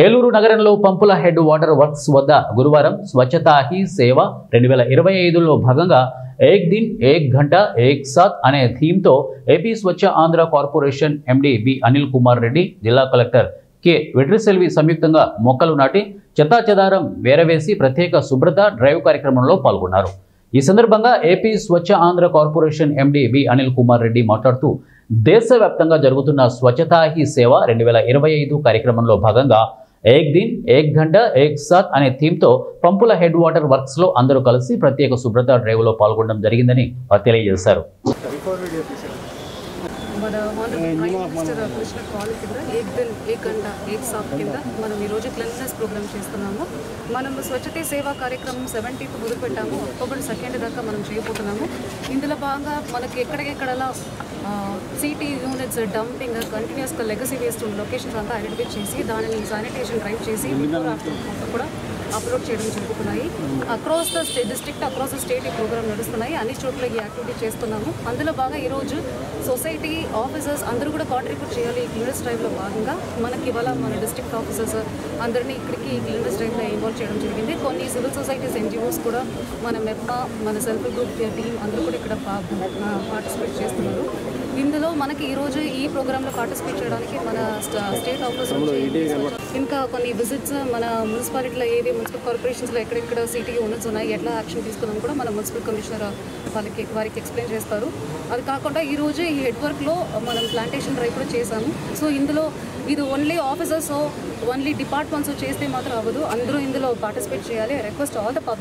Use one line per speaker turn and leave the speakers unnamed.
ఏలూరు నగరంలో పంపుల head water works వద్ద గురువారం స్వచ్ఛతా హీ సేవ 2025లో భాగంగా ఏక్ దిన్ ఏక్ గంట ఏక్ సాత్ అనే థీమ్తో AP Swachh Andhra corporation MD B Anil Kumar Reddy, జిల్లా కలెక్టర్ కె వెట్రిసెల్వి సంయుక్తంగా మొక్కలు నాటి చెత్తాచెదారం వేరవేసి ప్రత్యేక శుభ్రత డ్రైవ్ కార్యక్రమంలో పాల్గొన్నారు. ఈ సందర్భంగా AP Swachh Andhra corporation MD B Anil Kumar Reddy మాట్లాడుతూ దేశవ్యాప్తంగా జరుగుతున్న స్వచ్ఛతా హీ సేవ 2025 కార్యక్రమంలో భాగంగా ఏక్ దిన్ ఏక్ గంట ఏక్ సాత్ అనే థీమ్తో పంపుల హెడ్ వాటర్ వర్క్స్ లో అందరూ కలిసి ప్రత్యేక శుభ్రత డ్రైవ్ లో పాల్గొనడం జరిగిందని తెలియజేశారు.
మన ప్రైమ్ మినిస్టర్ కృష్ణ కాల్ కింద ఏక్ దిన్ ఏక్ గంట ఏక్ సాత్ కింద మనం ఈరోజు క్లీన్‌నెస్ ప్రోగ్రామ్ చేస్తున్నాము. మనం స్వచ్ఛతే సేవా కార్యక్రమం 17th మొదలుపెట్టాము. అక్టోబర్ 2 దాకా మనం చేయబోతున్నాము. ఇందులో భాగంగా మనకి ఎక్కడెక్కడలా సిటీ యూనిట్స్ డంపింగ్ కంటిన్యూస్గా లెగసీ వేస్ట్ ఉన్న లొకేషన్స్ అంతా ఐడెంటిఫై చేసి దానిని శానిటేషన్ డ్రైవ్ చేసి బిఫోర్ ఆఫ్టర్ కూడా అప్లోడ్ చేయడం జరుగుతున్నాయి. Across the district across the state ఈ ప్రోగ్రామ్ నడుస్తున్నాయి. అన్ని చోట్ల ఈ యాక్టివిటీ చేస్తున్నాము. అందులో బాగా ఈరోజు సొసైటీ ఆఫీసర్స్ అందరూ కూడా కాంట్రిబ్యూట్ చేయాలి. ఈ క్లీనెస్ డ్రైవ్లో భాగంగా మనకి ఇవాళ మన డిస్ట్రిక్ట్ ఆఫీసర్స్ అందరినీ ఇక్కడికి ఈ క్లీనెస్ డ్రైవ్లో ఇన్వాల్వ్ చేయడం జరిగింది. కొన్ని సివిల్ సొసైటీస్ ఎన్జిఓస్ కూడా మన మెప్మా మన సెల్ఫ్ గ్రూప్ టీం అందరూ కూడా ఇక్కడ పార్టిసిపేట్ చేస్తున్నారు. ఇందులో మనకి ఈరోజు ఈ ప్రోగ్రాంలో పార్టిసిపేట్ చేయడానికి మన స్టేట్ ఆఫీసర్ ఇంకా కొన్ని విజిట్స్ మన మున్సిపాలిటీలో ఏవి మున్సిపల్ కార్పొరేషన్స్లో ఎక్కడెక్కడ సిటీ యూనిట్స్ ఉన్నాయి, ఎట్లా యాక్షన్ తీసుకున్నాం కూడా మన మున్సిపల్ కమిషనర్ వారికి ఎక్స్ప్లెయిన్ చేస్తారు. అది కాకుండా ఈరోజు ఈ హెడ్ వర్క్లో మనం ప్లాంటేషన్ డ్రైవ్ కూడా చేశాము. సో ఇందులో ఇది ఓన్లీ ఆఫీసర్స్ ఓన్లీ డిపార్ట్మెంట్స్ చేస్తే మాత్రం అవ్వదు, అందరూ ఇందులో పార్టిసిపేట్ చేయాలి. I request all the public